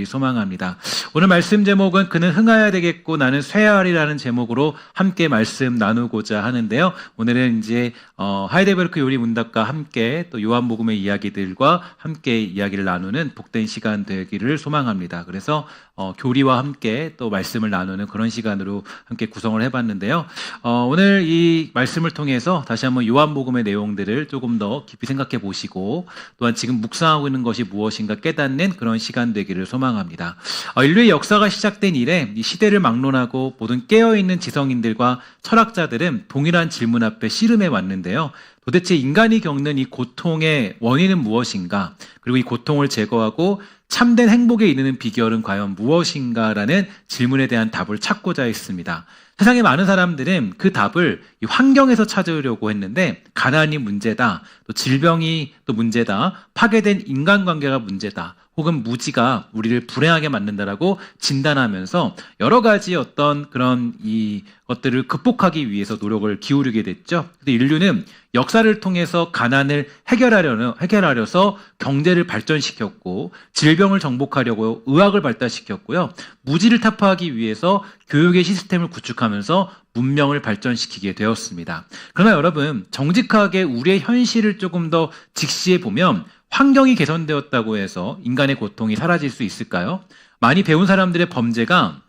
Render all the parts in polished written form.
소망합니다. 오늘 말씀 제목은 그는 흥하여야 되겠고 나는 쇠하리라는 제목으로 함께 말씀 나누고자 하는데요. 오늘은 이제 하이델베르크 요리 문답과 함께 또 요한복음의 이야기들과 함께 이야기를 나누는 복된 시간 되기를 소망합니다. 그래서 교리와 함께 또 말씀을 나누는 그런 시간으로 함께 구성을 해봤는데요. 오늘 이 말씀을 통해서 다시 한번 요한복음의 내용들을 조금 더 깊이 생각해 보시고 또한 지금 묵상하고 있는 것이 무엇인가 깨닫는 그런 시간 되기를 소망합니다. 인류의 역사가 시작된 이래 이 시대를 막론하고 모든 깨어있는 지성인들과 철학자들은 동일한 질문 앞에 씨름해 왔는데요. 도대체 인간이 겪는 이 고통의 원인은 무엇인가? 그리고 이 고통을 제거하고 참된 행복에 이르는 비결은 과연 무엇인가라는 질문에 대한 답을 찾고자 했습니다. 세상의 많은 사람들은 그 답을 이 환경에서 찾으려고 했는데 가난이 문제다, 또 질병이 또 문제다, 파괴된 인간관계가 문제다, 혹은 무지가 우리를 불행하게 만든다라고 진단하면서 여러 가지 어떤 그런 이 것들을 극복하기 위해서 노력을 기울이게 됐죠. 근데 인류는 역사를 통해서 가난을 해결하려서 경제를 발전시켰고 질병을 정복하려고 의학을 발달시켰고요. 무지를 타파하기 위해서 교육의 시스템을 구축하면서 문명을 발전시키게 되었습니다. 그러나 여러분, 정직하게 우리의 현실을 조금 더 직시해 보면 환경이 개선되었다고 해서 인간의 고통이 사라질 수 있을까요? 많이 배운 사람들의 범죄가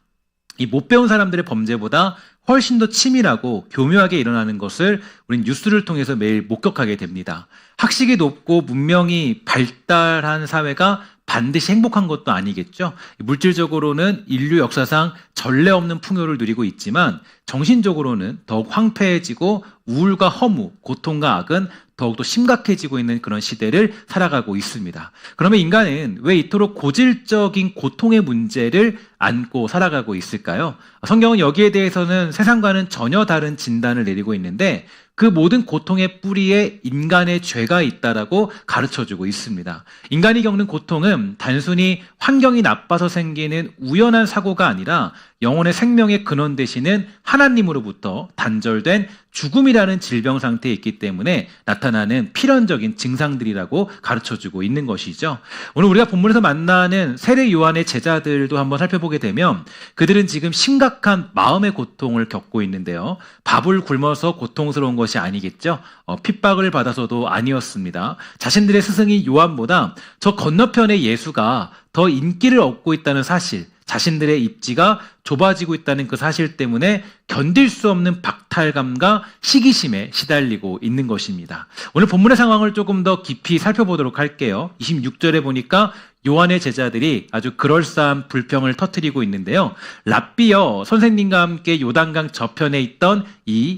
이 못 배운 사람들의 범죄보다 훨씬 더 치밀하고 교묘하게 일어나는 것을 우리는 뉴스를 통해서 매일 목격하게 됩니다. 학식이 높고 문명이 발달한 사회가 반드시 행복한 것도 아니겠죠. 물질적으로는 인류 역사상 전례 없는 풍요를 누리고 있지만 정신적으로는 더욱 황폐해지고 우울과 허무, 고통과 악은 더욱더 심각해지고 있는 그런 시대를 살아가고 있습니다. 그러면 인간은 왜 이토록 고질적인 고통의 문제를 안고 살아가고 있을까요? 성경은 여기에 대해서는 세상과는 전혀 다른 진단을 내리고 있는데 그 모든 고통의 뿌리에 인간의 죄가 있다라고 가르쳐주고 있습니다. 인간이 겪는 고통은 단순히 환경이 나빠서 생기는 우연한 사고가 아니라 영혼의 생명의 근원 되시는 하나님으로부터 단절된 죽음이라는 질병 상태에 있기 때문에 나타나는 필연적인 증상들이라고 가르쳐주고 있는 것이죠. 오늘 우리가 본문에서 만나는 세례 요한의 제자들도 한번 살펴보게 되면 그들은 지금 심각한 마음의 고통을 겪고 있는데요. 밥을 굶어서 고통스러운 것이 아니겠죠. 핍박을 받아서도 아니었습니다. 자신들의 스승인 요한보다 저 건너편의 예수가 더 인기를 얻고 있다는 사실, 자신들의 입지가 좁아지고 있다는 그 사실 때문에 견딜 수 없는 박탈감과 시기심에 시달리고 있는 것입니다. 오늘 본문의 상황을 조금 더 깊이 살펴보도록 할게요. 26절에 보니까 요한의 제자들이 아주 그럴싸한 불평을 터뜨리고 있는데요. 랍비여, 선생님과 함께 요단강 저편에 있던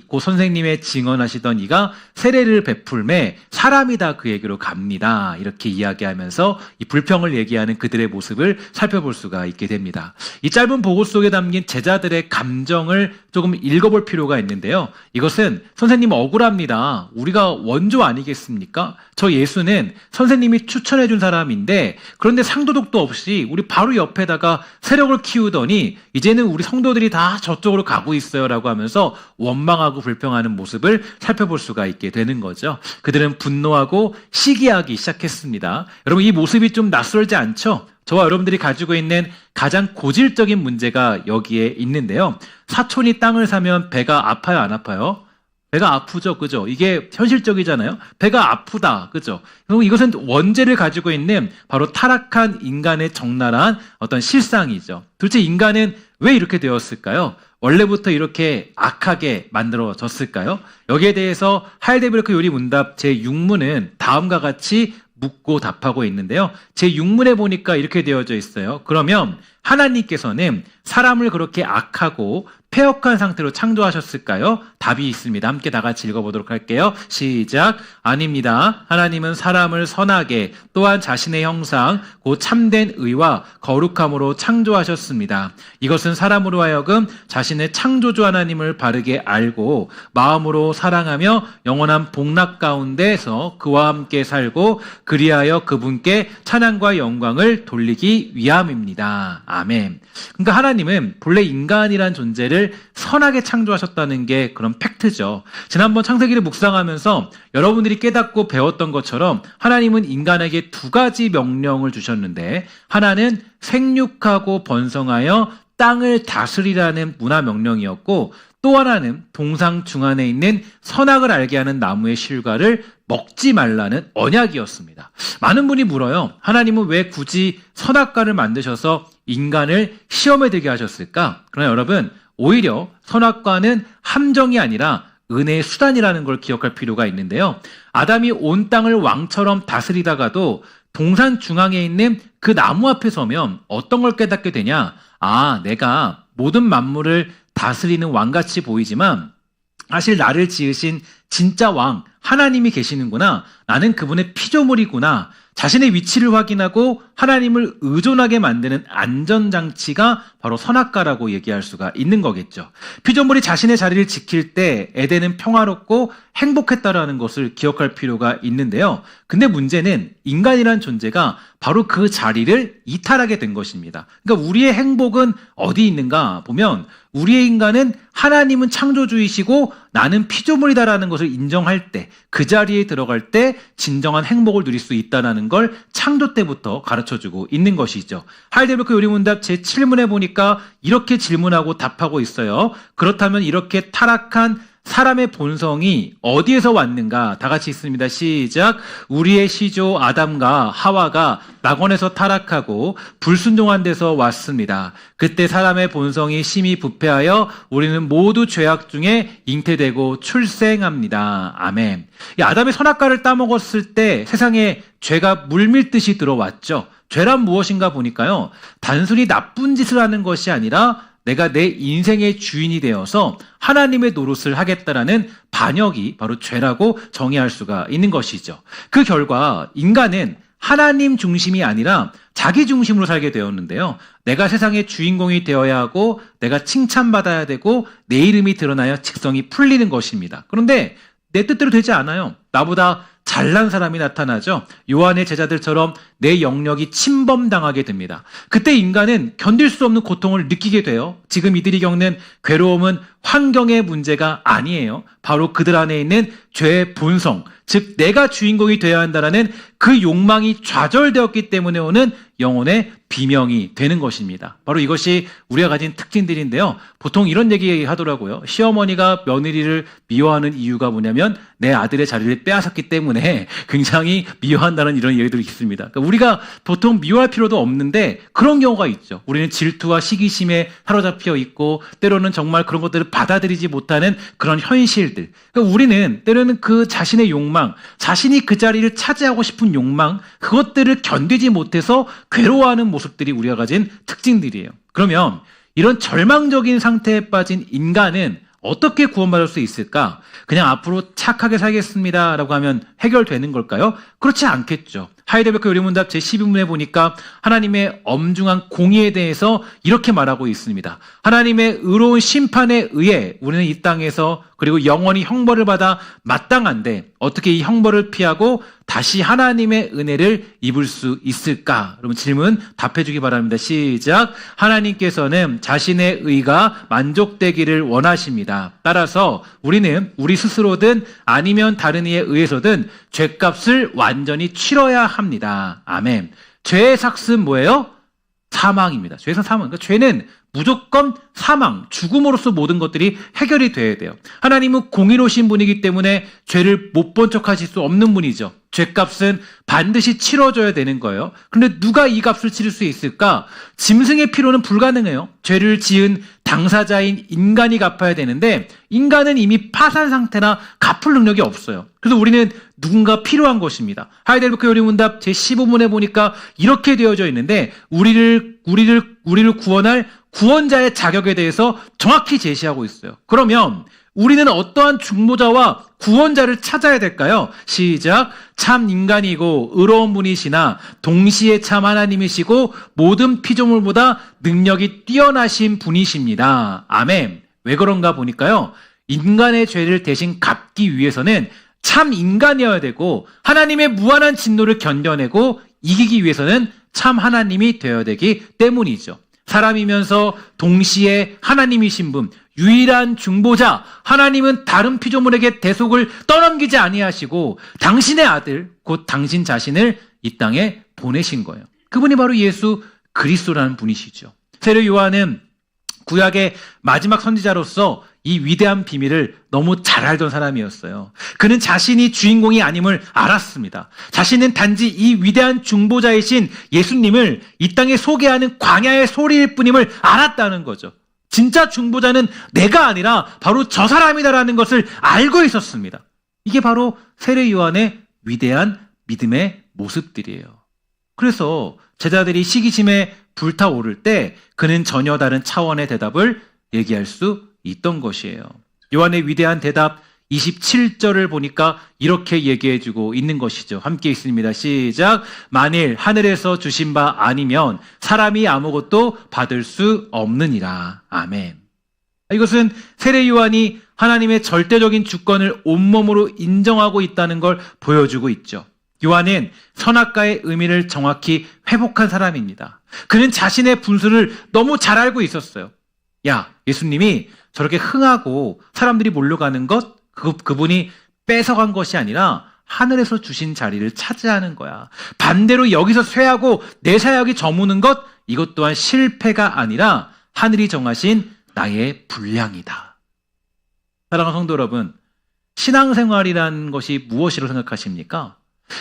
고 선생님의 증언하시던 이가 세례를 베풀매 사람이 다 그에게로 갑니다. 이렇게 이야기하면서 이 불평을 얘기하는 그들의 모습을 살펴볼 수가 있게 됩니다. 이 짧은 보고 속에 담긴 제자들의 감정을 조금 읽어볼 필요가 있는데요. 이것은 선생님 억울합니다. 우리가 원조 아니겠습니까? 저 예수는 선생님이 추천해 준 사람인데 그런데 상도덕도 없이 우리 바로 옆에다가 세력을 키우더니 이제는 우리 성도들이 다 저쪽으로 가고 있어요 라고 하면서 원망하고 불평하는 모습을 살펴볼 수가 있게 되는 거죠. 그들은 분노하고 시기하기 시작했습니다. 여러분, 이 모습이 좀 낯설지 않죠? 저와 여러분들이 가지고 있는 가장 고질적인 문제가 여기에 있는데요. 사촌이 땅을 사면 배가 아파요, 안 아파요? 배가 아프죠, 그죠? 이게 현실적이잖아요. 배가 아프다, 그죠? 그럼 이것은 원죄를 가지고 있는 바로 타락한 인간의 적나라한 어떤 실상이죠. 도대체 인간은 왜 이렇게 되었을까요? 원래부터 이렇게 악하게 만들어졌을까요? 여기에 대해서 하이델베르크 요리 문답 제6문은 다음과 같이 묻고 답하고 있는데요. 제6문에 보니까 이렇게 되어져 있어요. 그러면 하나님께서는 사람을 그렇게 악하고 폐역한 상태로 창조하셨을까요? 답이 있습니다. 함께 다 같이 읽어보도록 할게요. 시작. 아닙니다. 하나님은 사람을 선하게 또한 자신의 형상 곧 참된 의와 거룩함으로 창조하셨습니다. 이것은 사람으로 하여금 자신의 창조주 하나님을 바르게 알고 마음으로 사랑하며 영원한 복락 가운데서 그와 함께 살고 그리하여 그분께 찬양과 영광을 돌리기 위함입니다. 아멘. 그러니까 하나님은 본래 인간이란 존재를 인간을 선하게 창조하셨다는 게 그런 팩트죠. 지난번 창세기를 묵상하면서 여러분들이 깨닫고 배웠던 것처럼 하나님은 인간에게 두 가지 명령을 주셨는데, 하나는 생육하고 번성하여 땅을 다스리라는 문화 명령이었고, 또 하나는 동상 중안에 있는 선악을 알게 하는 나무의 실과를 먹지 말라는 언약이었습니다. 많은 분이 물어요. 하나님은 왜 굳이 선악과를 만드셔서 인간을 시험에 들게 하셨을까? 그러나 여러분, 오히려 선악과는 함정이 아니라 은혜의 수단이라는 걸 기억할 필요가 있는데요. 아담이 온 땅을 왕처럼 다스리다가도 동산 중앙에 있는 그 나무 앞에 서면 어떤 걸 깨닫게 되냐? 아, 내가 모든 만물을 다스리는 왕같이 보이지만 사실 나를 지으신 진짜 왕 하나님이 계시는구나. 나는 그분의 피조물이구나. 자신의 위치를 확인하고 하나님을 의존하게 만드는 안전장치가 바로 선악과라고 얘기할 수가 있는 거겠죠. 피조물이 자신의 자리를 지킬 때 에덴은 평화롭고 행복했다라는 것을 기억할 필요가 있는데요. 근데 문제는 인간이란 존재가 바로 그 자리를 이탈하게 된 것입니다. 그러니까 우리의 행복은 어디 있는가 보면, 우리의 인간은 하나님은 창조주이시고 나는 피조물이다라는 것을 인정할 때, 그 자리에 들어갈 때 진정한 행복을 누릴 수 있다는 걸 창조 때부터 가르쳐주고 있는 것이죠. 하이델베르크 요리문답 제7문에 보니까 이렇게 질문하고 답하고 있어요. 그렇다면 이렇게 타락한 사람의 본성이 어디에서 왔는가? 다 같이 있습니다. 시작. 우리의 시조 아담과 하와가 낙원에서 타락하고 불순종한 데서 왔습니다. 그때 사람의 본성이 심히 부패하여 우리는 모두 죄악 중에 잉태되고 출생합니다. 아멘. 이 아담이 선악과를 따먹었을 때 세상에 죄가 물밀듯이 들어왔죠. 죄란 무엇인가 보니까요, 단순히 나쁜 짓을 하는 것이 아니라 내가 내 인생의 주인이 되어서 하나님의 노릇을 하겠다라는 반역이 바로 죄라고 정의할 수가 있는 것이죠. 그 결과 인간은 하나님 중심이 아니라 자기 중심으로 살게 되었는데요. 내가 세상의 주인공이 되어야 하고 내가 칭찬받아야 되고 내 이름이 드러나야 직성이 풀리는 것입니다. 그런데 내 뜻대로 되지 않아요. 나보다 잘난 사람이 나타나죠. 요한의 제자들처럼 내 영역이 침범당하게 됩니다. 그때 인간은 견딜 수 없는 고통을 느끼게 돼요. 지금 이들이 겪는 괴로움은 환경의 문제가 아니에요. 바로 그들 안에 있는 죄의 본성, 즉 내가 주인공이 되어야 한다는 그 욕망이 좌절되었기 때문에 오는 영혼의 비명이 되는 것입니다. 바로 이것이 우리가 가진 특징들인데요. 보통 이런 얘기 하더라고요. 시어머니가 며느리를 미워하는 이유가 뭐냐면 내 아들의 자리를 빼앗았기 때문에 굉장히 미워한다는 이런 얘기들이 있습니다. 그러니까 우리가 보통 미워할 필요도 없는데 그런 경우가 있죠. 우리는 질투와 시기심에 사로잡혀 있고 때로는 정말 그런 것들을 받아들이지 못하는 그런 현실들. 그러니까 우리는 때로는 그 자신의 욕망, 자신이 그 자리를 차지하고 싶은 욕망, 그것들을 견디지 못해서 괴로워하는 모습들이 우리가 가진 특징들이에요. 그러면 이런 절망적인 상태에 빠진 인간은 어떻게 구원받을 수 있을까? 그냥 앞으로 착하게 살겠습니다라고 하면 해결되는 걸까요? 그렇지 않겠죠. 하이델베르크 요리문답 제12문에 보니까 하나님의 엄중한 공의에 대해서 이렇게 말하고 있습니다. 하나님의 의로운 심판에 의해 우리는 이 땅에서 그리고 영원히 형벌을 받아 마땅한데 어떻게 이 형벌을 피하고 다시 하나님의 은혜를 입을 수 있을까? 여러분 질문 답해 주기 바랍니다. 시작. 하나님께서는 자신의 의가 만족되기를 원하십니다. 따라서 우리는 우리 스스로든 아니면 다른 이에 의해서든 죄값을 완전히 치러야 합니다. 아멘. 죄의 삭은 뭐예요? 사망입니다. 죄의 사망. 그러니까 죄는 무조건 사망, 죽음으로써 모든 것들이 해결이 돼야 돼요. 하나님은 공의로우신 분이기 때문에 죄를 못 본 척하실 수 없는 분이죠. 죄값은 반드시 치러줘야 되는 거예요. 그런데 누가 이 값을 치를 수 있을까? 짐승의 피로는 불가능해요. 죄를 지은 당사자인 인간이 갚아야 되는데 인간은 이미 파산 상태나 갚을 능력이 없어요. 그래서 우리는 누군가 필요한 것입니다. 하이델베르크 요리문답 제15문에 보니까 이렇게 되어져 있는데 우리를 구원할 구원자의 자격에 대해서 정확히 제시하고 있어요. 그러면 우리는 어떠한 중보자와 구원자를 찾아야 될까요? 시작. 참 인간이고 의로운 분이시나 동시에 참 하나님이시고 모든 피조물보다 능력이 뛰어나신 분이십니다. 아멘. 왜 그런가 보니까요. 인간의 죄를 대신 갚기 위해서는 참 인간이어야 되고 하나님의 무한한 진노를 견뎌내고 이기기 위해서는 참 하나님이 되어야 되기 때문이죠. 사람이면서 동시에 하나님이신 분, 유일한 중보자 하나님은 다른 피조물에게 대속을 떠넘기지 아니하시고 당신의 아들 곧 당신 자신을 이 땅에 보내신 거예요. 그분이 바로 예수 그리스도라는 분이시죠. 세례 요한은 구약의 마지막 선지자로서 이 위대한 비밀을 너무 잘 알던 사람이었어요. 그는 자신이 주인공이 아님을 알았습니다. 자신은 단지 이 위대한 중보자이신 예수님을 이 땅에 소개하는 광야의 소리일 뿐임을 알았다는 거죠. 진짜 중보자는 내가 아니라 바로 저 사람이다라는 것을 알고 있었습니다. 이게 바로 세례 요한의 위대한 믿음의 모습들이에요. 그래서 제자들이 시기심에 불타오를 때 그는 전혀 다른 차원의 대답을 얘기할 수 있던 것이에요. 요한의 위대한 대답 27절을 보니까 이렇게 얘기해주고 있는 것이죠. 함께 있습니다. 시작. 만일 하늘에서 주신 바 아니면 사람이 아무것도 받을 수 없느니라. 아멘. 이것은 세례 요한이 하나님의 절대적인 주권을 온몸으로 인정하고 있다는 걸 보여주고 있죠. 요한은 선악과의 의미를 정확히 회복한 사람입니다. 그는 자신의 분수를 너무 잘 알고 있었어요. 야, 예수님이 저렇게 흥하고 사람들이 몰려가는 것, 그분이 뺏어간 것이 아니라 하늘에서 주신 자리를 차지하는 거야. 반대로 여기서 쇠하고 내 사역이 저무는 것, 이것 또한 실패가 아니라 하늘이 정하신 나의 분량이다. 사랑하는 성도 여러분, 신앙생활이라는 것이 무엇이라고 생각하십니까?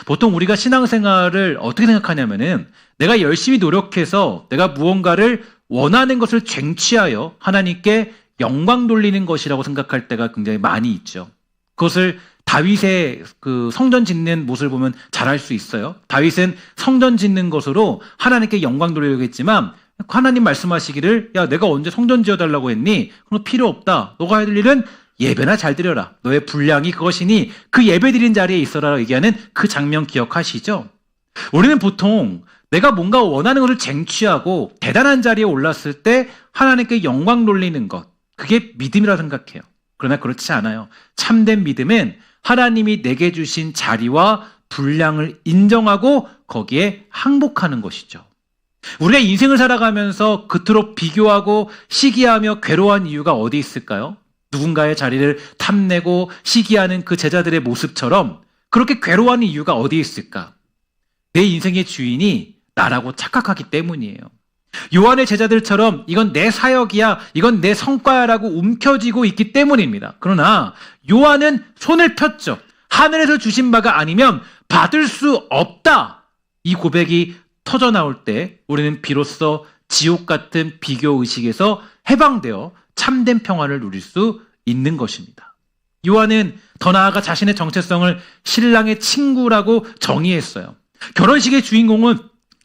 보통 우리가 신앙생활을 어떻게 생각하냐면은 내가 열심히 노력해서 내가 무언가를 원하는 것을 쟁취하여 하나님께 영광 돌리는 것이라고 생각할 때가 굉장히 많이 있죠. 그것을 다윗의 그 성전 짓는 모습을 보면 잘 알 수 있어요. 다윗은 성전 짓는 것으로 하나님께 영광 돌리려고 했지만 하나님 말씀하시기를 야, 내가 언제 성전 지어달라고 했니? 그럼 필요 없다. 너가 해야 될 일은 예배나 잘 드려라. 너의 분량이 그것이니 그 예배 드린 자리에 있어라 얘기하는 그 장면 기억하시죠? 우리는 보통 내가 뭔가 원하는 것을 쟁취하고 대단한 자리에 올랐을 때 하나님께 영광 돌리는 것, 그게 믿음이라 생각해요. 그러나 그렇지 않아요. 참된 믿음은 하나님이 내게 주신 자리와 분량을 인정하고 거기에 항복하는 것이죠. 우리가 인생을 살아가면서 그토록 비교하고 시기하며 괴로워한 이유가 어디 있을까요? 누군가의 자리를 탐내고 시기하는 그 제자들의 모습처럼 그렇게 괴로워하는 이유가 어디 있을까? 내 인생의 주인이 나라고 착각하기 때문이에요. 요한의 제자들처럼 이건 내 사역이야, 이건 내 성과야라고 움켜쥐고 있기 때문입니다. 그러나 요한은 손을 폈죠. 하늘에서 주신 바가 아니면 받을 수 없다. 이 고백이 터져 나올 때 우리는 비로소 지옥 같은 비교 의식에서 해방되어 참된 평화를 누릴 수 있는 것입니다. 요한은 더 나아가 자신의 정체성을 신랑의 친구라고 정의했어요. 결혼식의 주인공은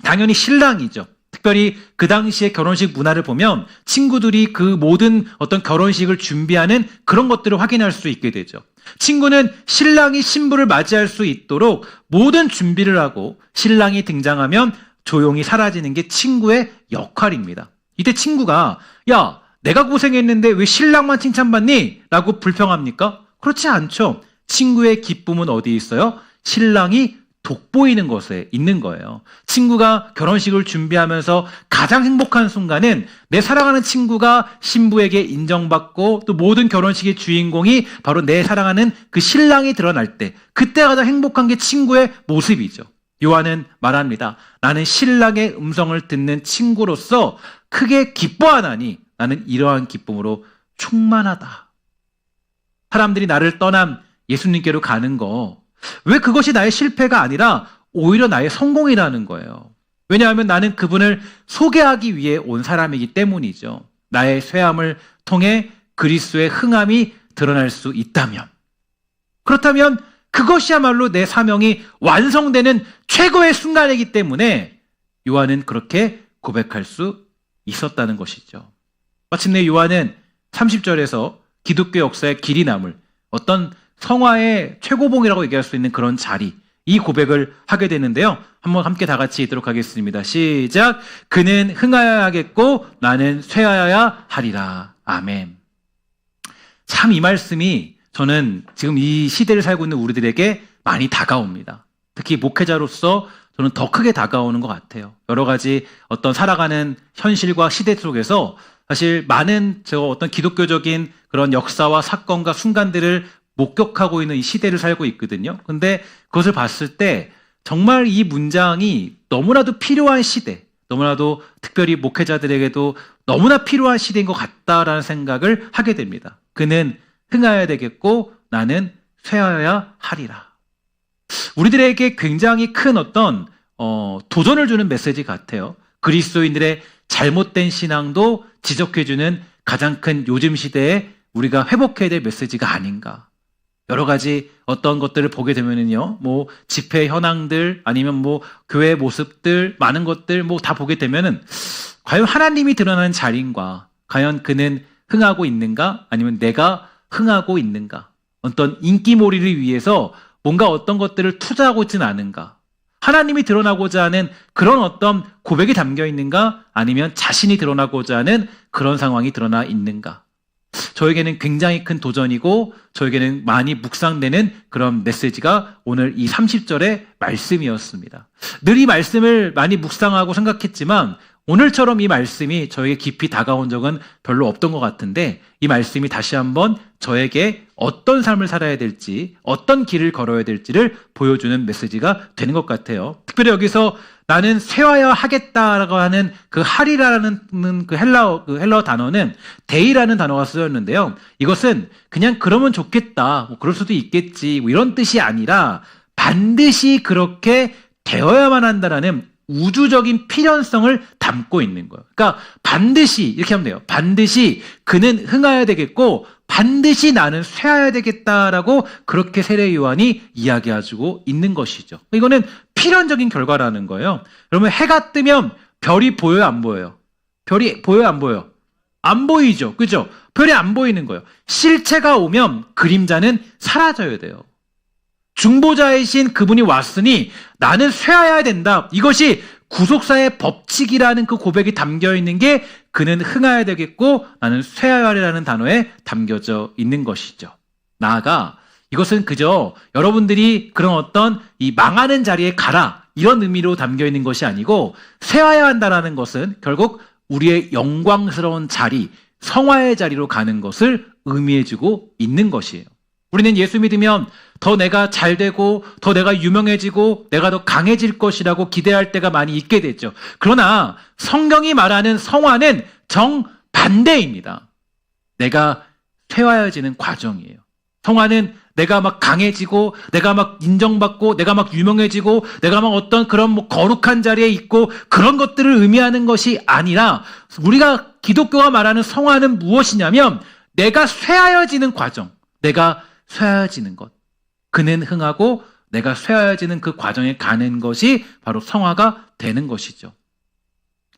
당연히 신랑이죠. 특별히 그 당시의 결혼식 문화를 보면 친구들이 그 모든 어떤 결혼식을 준비하는 그런 것들을 확인할 수 있게 되죠. 친구는 신랑이 신부를 맞이할 수 있도록 모든 준비를 하고 신랑이 등장하면 조용히 사라지는 게 친구의 역할입니다. 이때 친구가 야, 내가 고생했는데 왜 신랑만 칭찬받니? 라고 불평합니까? 그렇지 않죠. 친구의 기쁨은 어디 있어요? 신랑이 돋보이는 것에 있는 거예요. 친구가 결혼식을 준비하면서 가장 행복한 순간은 내 사랑하는 친구가 신부에게 인정받고 또 모든 결혼식의 주인공이 바로 내 사랑하는 그 신랑이 드러날 때, 그때 가장 행복한 게 친구의 모습이죠. 요한은 말합니다. 나는 신랑의 음성을 듣는 친구로서 크게 기뻐하나니 나는 이러한 기쁨으로 충만하다. 사람들이 나를 떠난 예수님께로 가는 거, 왜 그것이 나의 실패가 아니라 오히려 나의 성공이라는 거예요. 왜냐하면 나는 그분을 소개하기 위해 온 사람이기 때문이죠. 나의 쇠함을 통해 그리스도의 흥함이 드러날 수 있다면, 그렇다면 그것이야말로 내 사명이 완성되는 최고의 순간이기 때문에 요한은 그렇게 고백할 수 있었다는 것이죠. 마침내 요한은 30절에서 기독교 역사의 길이 남을 어떤 성화의 최고봉이라고 얘기할 수 있는 그런 자리, 이 고백을 하게 되는데요. 한번 함께 다 같이 읽도록 하겠습니다. 시작. 그는 흥하여야 하겠고 나는 쇠하여야 하리라. 아멘. 참 이 말씀이 저는 지금 이 시대를 살고 있는 우리들에게 많이 다가옵니다. 특히 목회자로서 저는 더 크게 다가오는 것 같아요. 여러 가지 어떤 살아가는 현실과 시대 속에서 사실 많은 어떤 기독교적인 그런 역사와 사건과 순간들을 목격하고 있는 이 시대를 살고 있거든요. 근데 그것을 봤을 때 정말 이 문장이 너무나도 필요한 시대, 너무나도 특별히 목회자들에게도 너무나 필요한 시대인 것 같다라는 생각을 하게 됩니다. 그는 흥하여야 되겠고 나는 쇠하여야 하리라. 우리들에게 굉장히 큰 어떤 도전을 주는 메시지 같아요. 그리스도인들의 잘못된 신앙도 지적해주는 가장 큰 요즘 시대에 우리가 회복해야 될 메시지가 아닌가. 여러 가지 어떤 것들을 보게 되면은요, 뭐 집회 현황들 아니면 뭐 교회 모습들 많은 것들 뭐 다 보게 되면은 과연 하나님이 드러나는 자리인가, 과연 그는 흥하고 있는가, 아니면 내가 흥하고 있는가, 어떤 인기몰이를 위해서 뭔가 어떤 것들을 투자하고 있지는 않은가, 하나님이 드러나고자 하는 그런 어떤 고백이 담겨 있는가, 아니면 자신이 드러나고자 하는 그런 상황이 드러나 있는가. 저에게는 굉장히 큰 도전이고 저에게는 많이 묵상되는 그런 메시지가 오늘 이 30절의 말씀이었습니다. 늘 이 말씀을 많이 묵상하고 생각했지만 오늘처럼 이 말씀이 저에게 깊이 다가온 적은 별로 없던 것 같은데, 이 말씀이 다시 한번 저에게 어떤 삶을 살아야 될지, 어떤 길을 걸어야 될지를 보여주는 메시지가 되는 것 같아요. 특별히 여기서 나는 쇠하여야 하겠다라고 하는 그 하리라는 그 헬라어 단어는 데이라는 단어가 쓰였는데요. 이것은 그냥 그러면 좋겠다, 뭐 그럴 수도 있겠지, 뭐 이런 뜻이 아니라 반드시 그렇게 되어야만 한다라는 우주적인 필연성을 담고 있는 거예요. 그러니까 반드시 이렇게 하면 돼요. 반드시 그는 흥하여야 되겠고 반드시 나는 쇠하여야 되겠다라고 그렇게 세례 요한이 이야기해주고 있는 것이죠. 이거는 필연적인 결과라는 거예요. 여러분, 해가 뜨면 별이 보여요, 안 보여요? 별이 보여요, 안 보여요? 안 보이죠, 그죠? 별이 안 보이는 거예요. 실체가 오면 그림자는 사라져야 돼요. 중보자이신 그분이 왔으니 나는 쇠하여야 된다. 이것이 구속사의 법칙이라는 그 고백이 담겨 있는 게 그는 흥하여야 되겠고 나는 쇠하여야 하리라는 단어에 담겨져 있는 것이죠. 나아가 이것은 그저 여러분들이 그런 어떤 이 망하는 자리에 가라 이런 의미로 담겨 있는 것이 아니고, 쇠하여야 한다라는 것은 결국 우리의 영광스러운 자리, 성화의 자리로 가는 것을 의미해주고 있는 것이에요. 우리는 예수 믿으면 더 내가 잘 되고 더 내가 유명해지고 내가 더 강해질 것이라고 기대할 때가 많이 있게 되죠. 그러나 성경이 말하는 성화는 정반대입니다. 내가 쇠하여지는 과정이에요. 성화는 내가 막 강해지고 내가 막 인정받고 내가 막 유명해지고 내가 막 어떤 그런 뭐 거룩한 자리에 있고 그런 것들을 의미하는 것이 아니라, 우리가 기독교가 말하는 성화는 무엇이냐면 내가 쇠하여지는 과정, 내가 쇠하여지는 것, 그는 흥하고 내가 쇠하여지는 그 과정에 가는 것이 바로 성화가 되는 것이죠.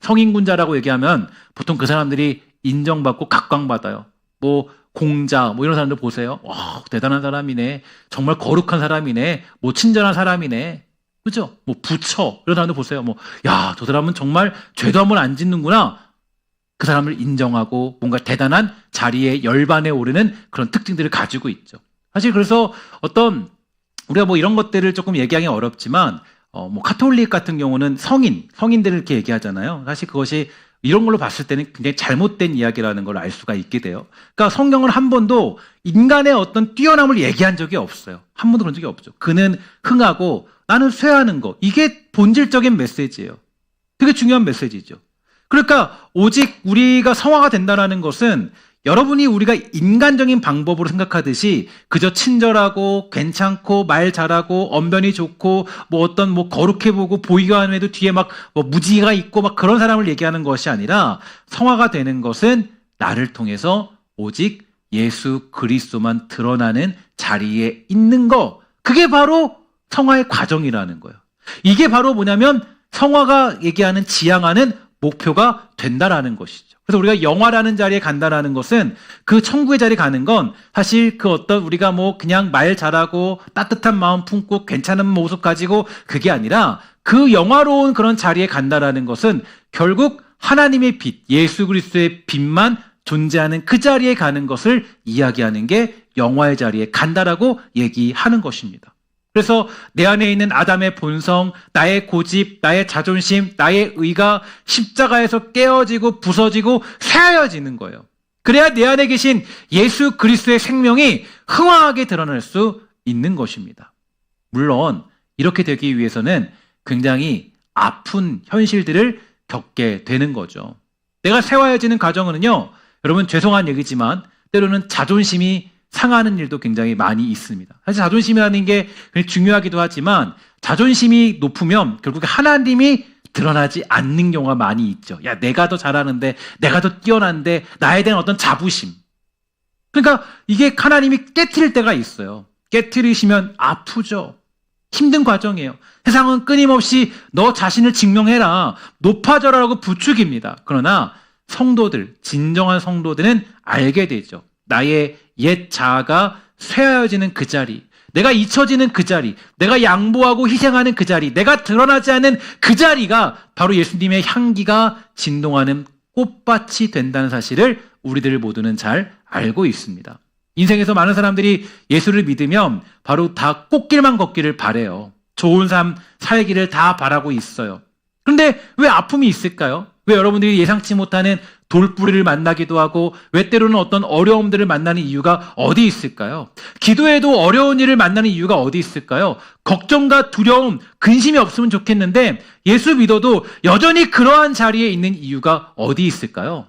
성인군자라고 얘기하면 보통 그 사람들이 인정받고 각광받아요. 뭐 공자 뭐 이런 사람들 보세요. 와, 대단한 사람이네, 정말 거룩한 사람이네, 뭐 친절한 사람이네, 그죠? 뭐 부처 이런 사람들 보세요. 뭐 야, 저 사람은 정말 죄도 한 번 안 짓는구나. 그 사람을 인정하고 뭔가 대단한 자리에 열반에 오르는 그런 특징들을 가지고 있죠. 사실 그래서 어떤 우리가 뭐 이런 것들을 조금 얘기하기 어렵지만 뭐 카톨릭 같은 경우는 성인들을 이렇게 얘기하잖아요. 사실 그것이 이런 걸로 봤을 때는 굉장히 잘못된 이야기라는 걸 알 수가 있게 돼요. 그러니까 성경은 한 번도 인간의 어떤 뛰어남을 얘기한 적이 없어요. 한 번도 그런 적이 없죠. 그는 흥하고 나는 쇠하는 거, 이게 본질적인 메시지예요. 되게 중요한 메시지죠. 그러니까 오직 우리가 성화가 된다는 것은 여러분이 우리가 인간적인 방법으로 생각하듯이 그저 친절하고 괜찮고 말 잘하고 언변이 좋고 뭐 어떤 뭐 거룩해 보고 보이기만 해도 뒤에 막 뭐 무지가 있고 막 그런 사람을 얘기하는 것이 아니라, 성화가 되는 것은 나를 통해서 오직 예수 그리스도만 드러나는 자리에 있는 거, 그게 바로 성화의 과정이라는 거예요. 이게 바로 뭐냐면 성화가 얘기하는 지향하는 목표가 된다라는 것이죠. 그래서 우리가 영화라는 자리에 간다라는 것은, 그 천국의 자리에 가는 건 사실 그 어떤 우리가 뭐 그냥 말 잘하고 따뜻한 마음 품고 괜찮은 모습 가지고 그게 아니라, 그 영화로운 그런 자리에 간다라는 것은 결국 하나님의 빛, 예수 그리스도의 빛만 존재하는 그 자리에 가는 것을 이야기하는 게 영화의 자리에 간다라고 얘기하는 것입니다. 그래서 내 안에 있는 아담의 본성, 나의 고집, 나의 자존심, 나의 의가 십자가에서 깨어지고 부서지고 새하여지는 거예요. 그래야 내 안에 계신 예수 그리스도의 생명이 흥황하게 드러날 수 있는 것입니다. 물론 이렇게 되기 위해서는 굉장히 아픈 현실들을 겪게 되는 거죠. 내가 새하여지는 과정은요, 여러분 죄송한 얘기지만 때로는 자존심이 상하는 일도 굉장히 많이 있습니다. 사실 자존심이라는 게 중요하기도 하지만 자존심이 높으면 결국에 하나님이 드러나지 않는 경우가 많이 있죠. 야, 내가 더 잘하는데, 내가 더 뛰어난데, 나에 대한 어떤 자부심. 그러니까 이게 하나님이 깨트릴 때가 있어요. 깨트리시면 아프죠. 힘든 과정이에요. 세상은 끊임없이 너 자신을 증명해라, 높아져라라고 부추깁니다. 그러나 성도들, 진정한 성도들은 알게 되죠. 나의 옛 자아가 쇠하여지는 그 자리, 내가 잊혀지는 그 자리, 내가 양보하고 희생하는 그 자리, 내가 드러나지 않는 그 자리가 바로 예수님의 향기가 진동하는 꽃밭이 된다는 사실을 우리들 모두는 잘 알고 있습니다. 인생에서 많은 사람들이 예수를 믿으면 바로 다 꽃길만 걷기를 바래요. 좋은 삶 살기를 다 바라고 있어요. 그런데 왜 아픔이 있을까요? 왜 여러분들이 예상치 못하는 돌뿌리를 만나기도 하고 왜 때로는 어떤 어려움들을 만나는 이유가 어디 있을까요? 기도에도 어려운 일을 만나는 이유가 어디 있을까요? 걱정과 두려움, 근심이 없으면 좋겠는데 예수 믿어도 여전히 그러한 자리에 있는 이유가 어디 있을까요?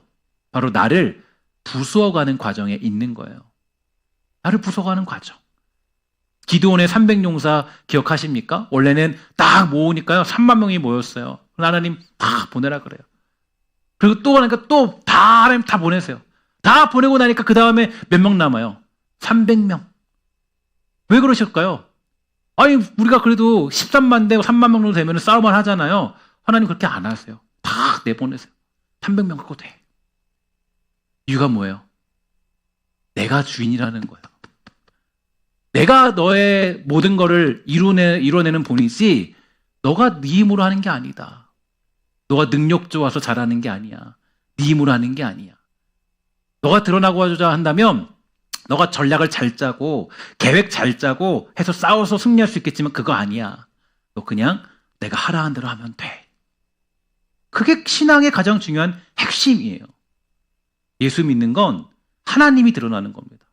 바로 나를 부수어가는 과정에 있는 거예요. 나를 부수어가는 과정. 기드온의 300용사 기억하십니까? 원래는 딱 모으니까요 3만 명이 모였어요. 하나님 다 보내라 그래요. 그리고 또 하니까 또 다 하나님 다 보내세요. 다 보내고 나니까 그 다음에 몇 명 남아요? 300명. 왜 그러실까요? 아니 우리가 그래도 13만 대 3만 명 정도 되면 싸움을 하잖아요. 하나님 그렇게 안 하세요. 다 내보내세요. 300명 갖고 돼. 이유가 뭐예요? 내가 주인이라는 거예요. 내가 너의 모든 거를 이뤄내는 본이지 너가 네 힘으로 하는 게 아니다. 너가 능력 좋아서 잘하는 게 아니야. 네 힘으로 하는 게 아니야. 너가 드러나고자 한다면 너가 전략을 잘 짜고 계획 잘 짜고 해서 싸워서 승리할 수 있겠지만 그거 아니야. 너 그냥 내가 하라는 대로 하면 돼. 그게 신앙의 가장 중요한 핵심이에요. 예수 믿는 건 하나님이 드러나는 겁니다.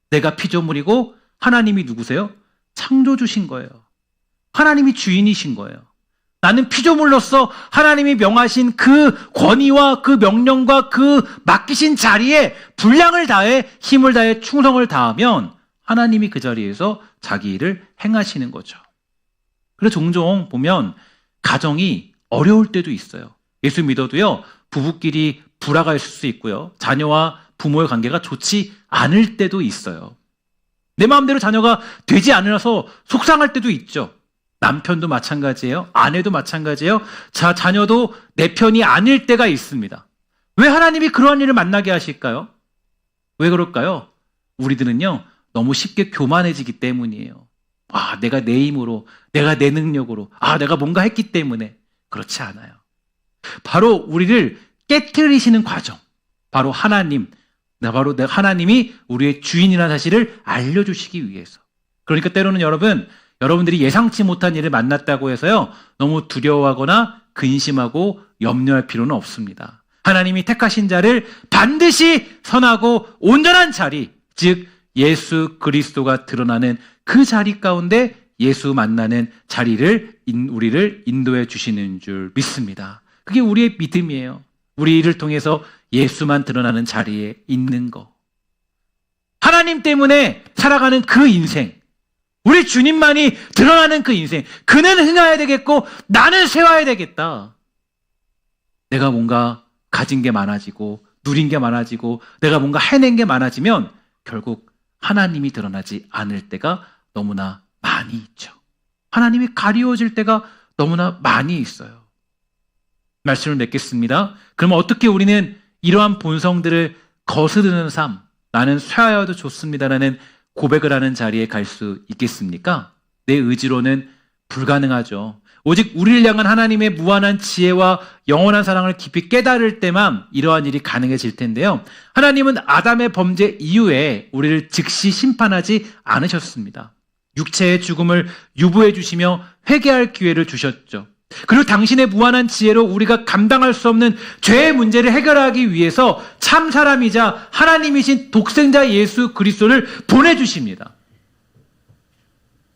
내가 피조물이고 하나님이 누구세요? 창조주신 거예요. 하나님이 주인이신 거예요. 나는 피조물로서 하나님이 명하신 그 권위와 그 명령과 그 맡기신 자리에 분량을 다해 힘을 다해 충성을 다하면 하나님이 그 자리에서 자기 일을 행하시는 거죠. 그래서 종종 보면 가정이 어려울 때도 있어요. 예수 믿어도요, 부부끼리 불화가 있을 수 있고요. 자녀와 부모의 관계가 좋지 않을 때도 있어요. 내 마음대로 자녀가 되지 않아서 속상할 때도 있죠. 남편도 마찬가지예요. 아내도 마찬가지예요. 자녀도 내 편이 아닐 때가 있습니다. 왜 하나님이 그러한 일을 만나게 하실까요? 왜 그럴까요? 우리들은요, 너무 쉽게 교만해지기 때문이에요. 아, 내가 내 힘으로, 내가 내 능력으로, 내가 뭔가 했기 때문에. 그렇지 않아요. 바로 우리를 깨트리시는 과정. 바로 하나님이 우리의 주인이라는 사실을 알려주시기 위해서. 그러니까 때로는 여러분들이 예상치 못한 일을 만났다고 해서요, 너무 두려워하거나 근심하고 염려할 필요는 없습니다. 하나님이 택하신 자를 반드시 선하고 온전한 자리, 즉 예수 그리스도가 드러나는 그 자리 가운데 예수 만나는 자리를 우리를 인도해 주시는 줄 믿습니다. 그게 우리의 믿음이에요. 우리를 통해서 예수만 드러나는 자리에 있는 거. 하나님 때문에 살아가는 그 인생, 우리 주님만이 드러나는 그 인생, 그는 흥해야 되겠고 나는 쇠해야 되겠다. 내가 뭔가 가진 게 많아지고 누린 게 많아지고 내가 뭔가 해낸 게 많아지면 결국 하나님이 드러나지 않을 때가 너무나 많이 있죠. 하나님이 가리워질 때가 너무나 많이 있어요. 말씀을 맺겠습니다. 그러면 어떻게 우리는 이러한 본성들을 거스르는 삶, 나는 쇠하여도 좋습니다라는 고백을 하는 자리에 갈 수 있겠습니까? 내 의지로는 불가능하죠. 오직 우리를 향한 하나님의 무한한 지혜와 영원한 사랑을 깊이 깨달을 때만 이러한 일이 가능해질 텐데요. 하나님은 아담의 범죄 이후에 우리를 즉시 심판하지 않으셨습니다. 육체의 죽음을 유보해 주시며 회개할 기회를 주셨죠. 그리고 당신의 무한한 지혜로 우리가 감당할 수 없는 죄의 문제를 해결하기 위해서 참 사람이자 하나님이신 독생자 예수 그리스도를 보내주십니다.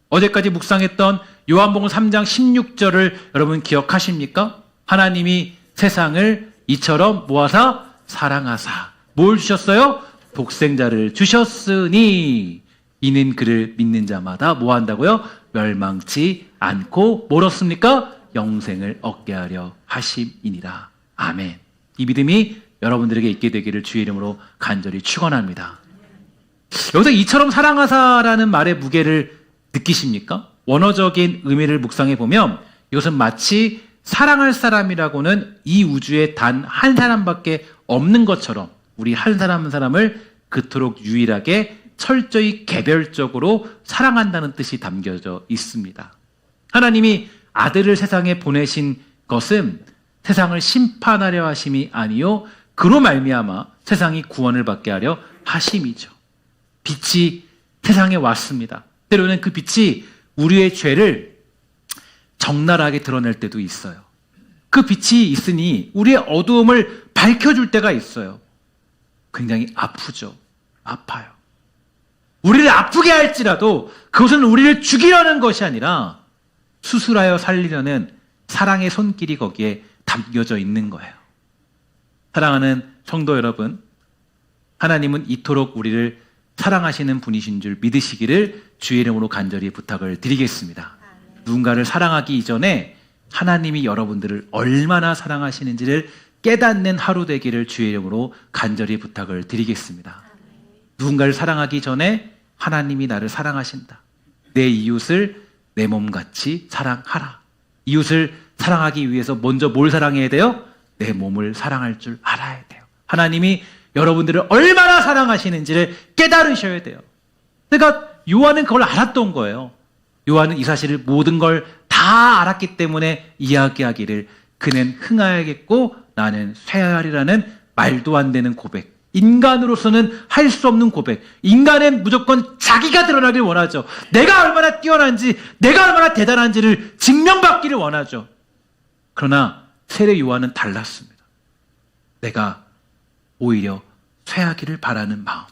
어제까지 묵상했던 요한복음 3장 16절을 여러분 기억하십니까? 하나님이 세상을 이처럼 모아사 사랑하사 뭘 주셨어요? 독생자를 주셨으니 이는 그를 믿는 자마다 뭐 한다고요? 멸망치 않고 뭘 얻습니까? 영생을 얻게 하려 하심이니라. 아멘. 이 믿음이 여러분들에게 있게 되기를 주의 이름으로 간절히 축원합니다. 여기서 이처럼 사랑하사라는 말의 무게를 느끼십니까? 원어적인 의미를 묵상해 보면 이것은 마치 사랑할 사람이라고는 이 우주에 단 한 사람밖에 없는 것처럼 우리 한 사람 한 사람을 그토록 유일하게 철저히 개별적으로 사랑한다는 뜻이 담겨져 있습니다. 하나님이 아들을 세상에 보내신 것은 세상을 심판하려 하심이 아니요 그로 말미암아 세상이 구원을 받게 하려 하심이죠. 빛이 세상에 왔습니다. 때로는 그 빛이 우리의 죄를 적나라하게 드러낼 때도 있어요. 그 빛이 있으니 우리의 어두움을 밝혀줄 때가 있어요. 굉장히 아프죠. 아파요. 우리를 아프게 할지라도 그것은 우리를 죽이려는 것이 아니라 수술하여 살리려는 사랑의 손길이 거기에 담겨져 있는 거예요. 사랑하는 성도 여러분, 하나님은 이토록 우리를 사랑하시는 분이신 줄 믿으시기를 주의 이름으로 간절히 부탁을 드리겠습니다. 누군가를 사랑하기 이전에 하나님이 여러분들을 얼마나 사랑하시는지를 깨닫는 하루 되기를 주의 이름으로 간절히 부탁을 드리겠습니다. 누군가를 사랑하기 전에 하나님이 나를 사랑하신다. 내 이웃을 내 몸같이 사랑하라. 이웃을 사랑하기 위해서 먼저 뭘 사랑해야 돼요? 내 몸을 사랑할 줄 알아야 돼요. 하나님이 여러분들을 얼마나 사랑하시는지를 깨달으셔야 돼요. 그러니까 요한은 그걸 알았던 거예요. 요한은 이 사실을 모든 걸 다 알았기 때문에 이야기하기를 그는 흥하야겠고 나는 쇠하리라는 말도 안 되는 고백. 인간으로서는 할 수 없는 고백. 인간은 무조건 자기가 드러나길 원하죠. 내가 얼마나 뛰어난지, 내가 얼마나 대단한지를 증명받기를 원하죠. 그러나 세례 요한은 달랐습니다. 내가 오히려 쇠하기를 바라는 마음.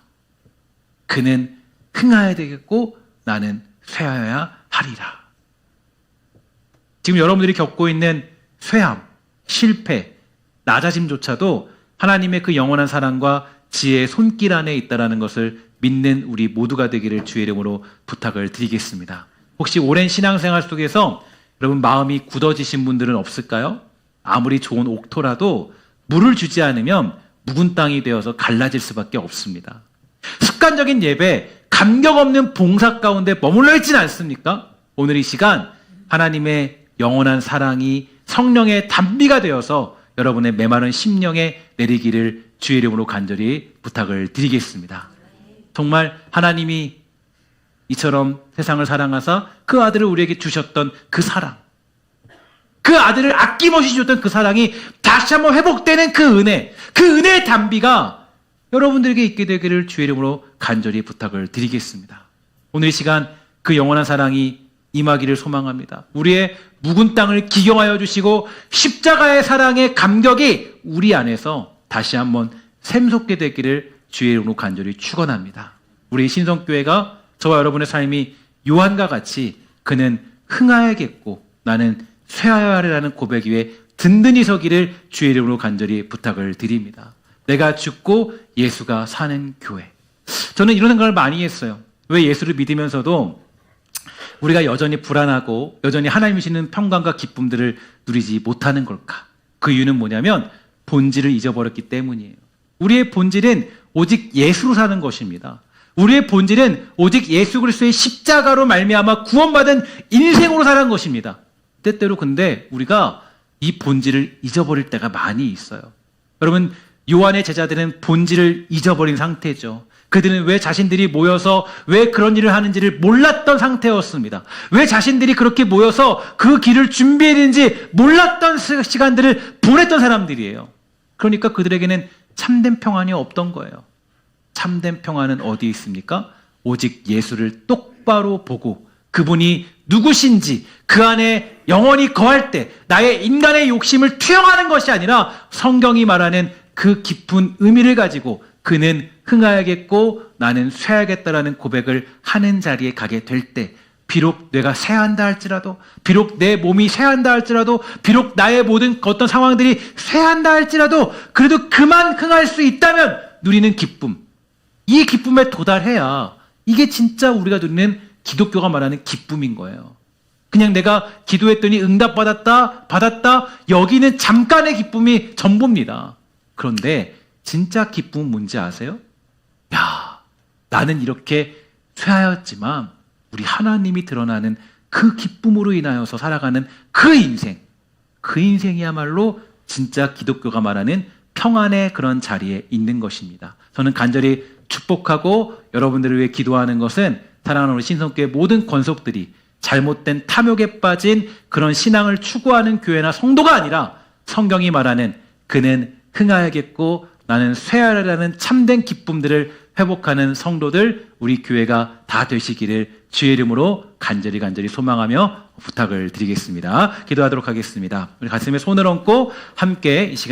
그는 흥하야 되겠고 나는 쇠하여야 하리라. 지금 여러분들이 겪고 있는 쇠함, 실패, 낮아짐조차도 하나님의 그 영원한 사랑과 지혜의 손길 안에 있다는 것을 믿는 우리 모두가 되기를 주의 이름으로 부탁을 드리겠습니다. 혹시 오랜 신앙생활 속에서 여러분 마음이 굳어지신 분들은 없을까요? 아무리 좋은 옥토라도 물을 주지 않으면 묵은 땅이 되어서 갈라질 수밖에 없습니다. 습관적인 예배, 감격 없는 봉사 가운데 머물러 있지는 않습니까? 오늘 이 시간 하나님의 영원한 사랑이 성령의 단비가 되어서 여러분의 메마른 심령에 내리기를 주의 이름으로 간절히 부탁을 드리겠습니다. 정말 하나님이 이처럼 세상을 사랑하사 그 아들을 우리에게 주셨던 그 사랑, 그 아들을 아낌없이 주셨던 그 사랑이 다시 한번 회복되는 그 은혜의 단비가 여러분들에게 있게 되기를 주의 이름으로 간절히 부탁을 드리겠습니다. 오늘 이 시간 그 영원한 사랑이 임하기를 소망합니다. 우리의 묵은 땅을 기경하여 주시고 십자가의 사랑의 감격이 우리 안에서 다시 한번 샘솟게 되기를 주의 이름으로 간절히 축원합니다. 우리 신성교회가 저와 여러분의 삶이 요한과 같이 그는 흥하야겠고 나는 쇠하여야 하리라는 고백 위에 든든히 서기를 주의 이름으로 간절히 부탁을 드립니다. 내가 죽고 예수가 사는 교회. 저는 이런 생각을 많이 했어요. 왜 예수를 믿으면서도 우리가 여전히 불안하고 여전히 하나님이 주시는 평강과 기쁨들을 누리지 못하는 걸까? 그 이유는 뭐냐면 본질을 잊어버렸기 때문이에요. 우리의 본질은 오직 예수로 사는 것입니다. 우리의 본질은 오직 예수 그리스도의 십자가로 말미암아 구원받은 인생으로 사는 것입니다. 때때로 근데 우리가 이 본질을 잊어버릴 때가 많이 있어요. 여러분, 요한의 제자들은 본질을 잊어버린 상태죠. 그들은 왜 자신들이 모여서 왜 그런 일을 하는지를 몰랐던 상태였습니다. 왜 자신들이 그렇게 모여서 그 길을 준비했는지 몰랐던 시간들을 보냈던 사람들이에요. 그러니까 그들에게는 참된 평안이 없던 거예요. 참된 평안은 어디에 있습니까? 오직 예수를 똑바로 보고 그분이 누구신지 그 안에 영원히 거할 때 나의 인간의 욕심을 투영하는 것이 아니라 성경이 말하는 그 깊은 의미를 가지고 그는 흥하야겠고 나는 쇠하겠다라는 고백을 하는 자리에 가게 될 때 비록 뇌가 쇠한다 할지라도 비록 내 몸이 쇠한다 할지라도 비록 나의 모든 어떤 상황들이 쇠한다 할지라도 그래도 그만 흥할 수 있다면 누리는 기쁨, 이 기쁨에 도달해야 이게 진짜 우리가 누리는 기독교가 말하는 기쁨인 거예요. 그냥 내가 기도했더니 받았다 여기는 잠깐의 기쁨이 전부입니다. 그런데 진짜 기쁨은 뭔지 아세요? 야, 나는 이렇게 쇠하였지만 우리 하나님이 드러나는 그 기쁨으로 인하여서 살아가는 그 인생이야말로 진짜 기독교가 말하는 평안의 그런 자리에 있는 것입니다. 저는 간절히 축복하고 여러분들을 위해 기도하는 것은 사랑하는 우리 신성교회 모든 권속들이 잘못된 탐욕에 빠진 그런 신앙을 추구하는 교회나 성도가 아니라 성경이 말하는 그는 흥하야겠고 나는 쇠하리라는 참된 기쁨들을 회복하는 성도들 우리 교회가 다 되시기를 주의 이름으로 간절히 소망하며 부탁을 드리겠습니다. 기도하도록 하겠습니다. 우리 가슴에 손을 얹고 함께 이 시간